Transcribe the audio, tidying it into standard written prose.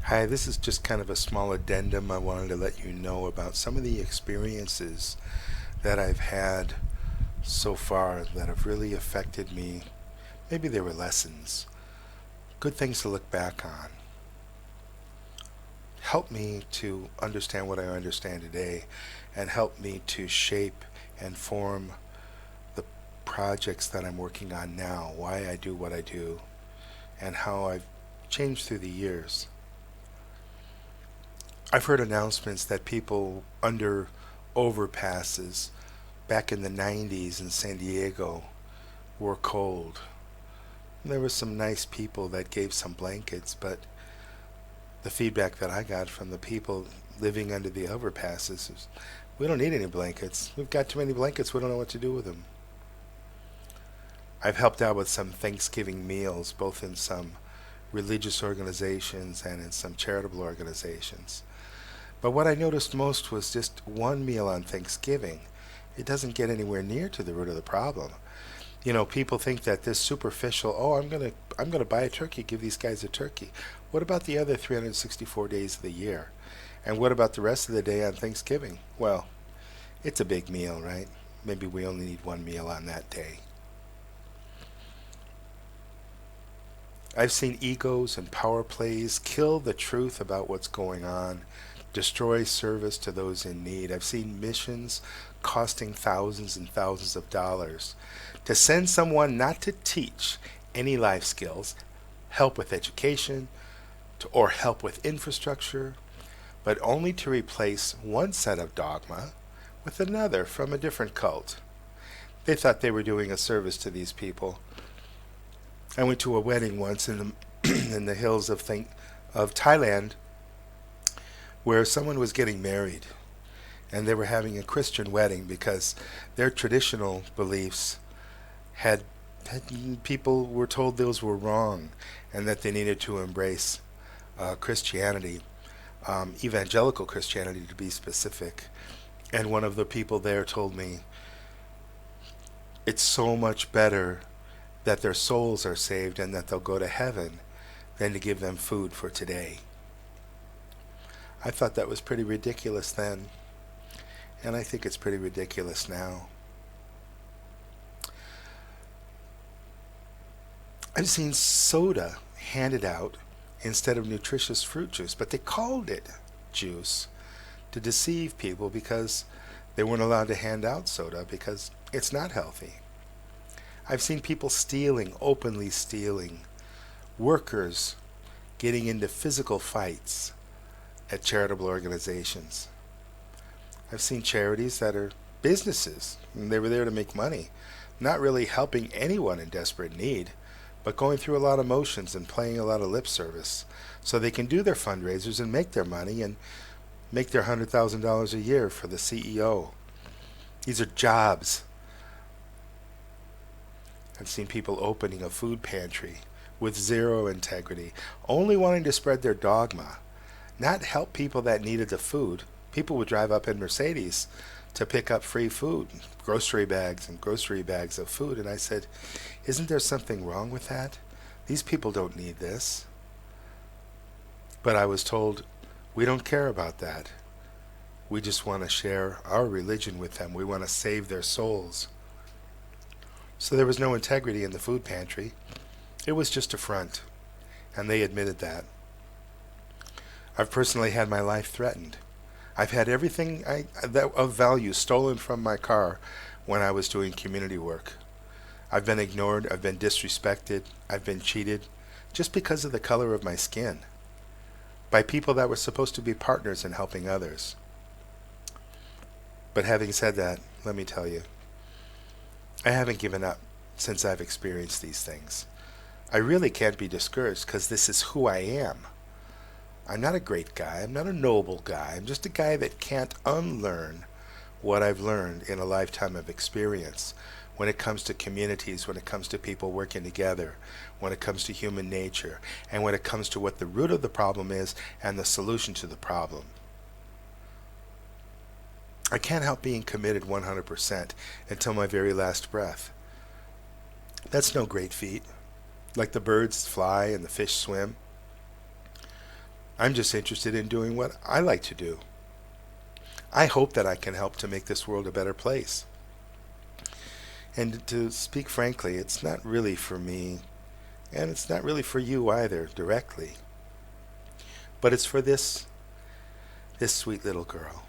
Hi, this is just kind of a small addendum. I wanted to let you know about some of the experiences that I've had so far that have really affected me. Maybe they were lessons, good things to look back on. Help me to understand what I understand today and help me to shape and form the projects that I'm working on now, why I do what I do, and how I've changed through the years. I've heard announcements that people under overpasses back in the 90s in San Diego were cold. There were some nice people that gave some blankets, but the feedback that I got from the people living under the overpasses is, we don't need any blankets. We've got too many blankets. We don't know what to do with them. I've helped out with some Thanksgiving meals, both in some religious organizations and in some charitable organizations. But what I noticed most was just one meal on Thanksgiving. It doesn't get anywhere near to the root of the problem. People think that this superficial, oh, I'm gonna buy a turkey, give these guys a turkey. What about the other 364 days of the year? And what about the rest of the day on Thanksgiving? Well, it's a big meal, right? Maybe we only need one meal on that day. I've seen egos and power plays kill the truth about what's going on, destroy service to those in need. I've seen missions costing thousands and thousands of dollars to send someone not to teach any life skills, help with education, or help with infrastructure, but only to replace one set of dogma with another from a different cult. They thought they were doing a service to these people. I went to a wedding once in the in the hills of Thailand where someone was getting married and they were having a Christian wedding because their traditional beliefs had, people were told those were wrong and that they needed to embrace Christianity, evangelical Christianity to be specific. And one of the people there told me it's so much better that their souls are saved and that they'll go to heaven than to give them food for today. I thought that was pretty ridiculous then, and I think it's pretty ridiculous now. I've seen soda handed out instead of nutritious fruit juice, but they called it juice to deceive people because they weren't allowed to hand out soda because it's not healthy. I've seen people stealing, openly stealing, workers getting into physical fights at charitable organizations. I've seen charities that are businesses, and they were there to make money, not really helping anyone in desperate need, but going through a lot of motions and playing a lot of lip service so they can do their fundraisers and make their money and make their $100,000 a year for the CEO. These are jobs. I've seen people opening a food pantry with zero integrity, only wanting to spread their dogma, not help people that needed the food. People would drive up in Mercedes to pick up free food, grocery bags and grocery bags of food. And I said, isn't there something wrong with that? These people don't need this. But I was told, we don't care about that. We just want to share our religion with them. We want to save their souls. So there was no integrity in the food pantry. It was just a front. And they admitted that. I've personally had my life threatened. I've had everything that of value stolen from my car when I was doing community work. I've been ignored, I've been disrespected, I've been cheated just because of the color of my skin by people that were supposed to be partners in helping others. But having said that, let me tell you, I haven't given up since I've experienced these things. I really can't be discouraged because this is who I am. I'm not a great guy. I'm not a noble guy. I'm just a guy that can't unlearn what I've learned in a lifetime of experience when it comes to communities, when it comes to people working together, when it comes to human nature, and when it comes to what the root of the problem is and the solution to the problem. I can't help being committed 100% until my very last breath. That's no great feat. Like the birds fly and the fish swim, I'm just interested in doing what I like to do. I hope that I can help to make this world a better place. And to speak frankly, it's not really for me, and it's not really for you either directly, but it's for this sweet little girl.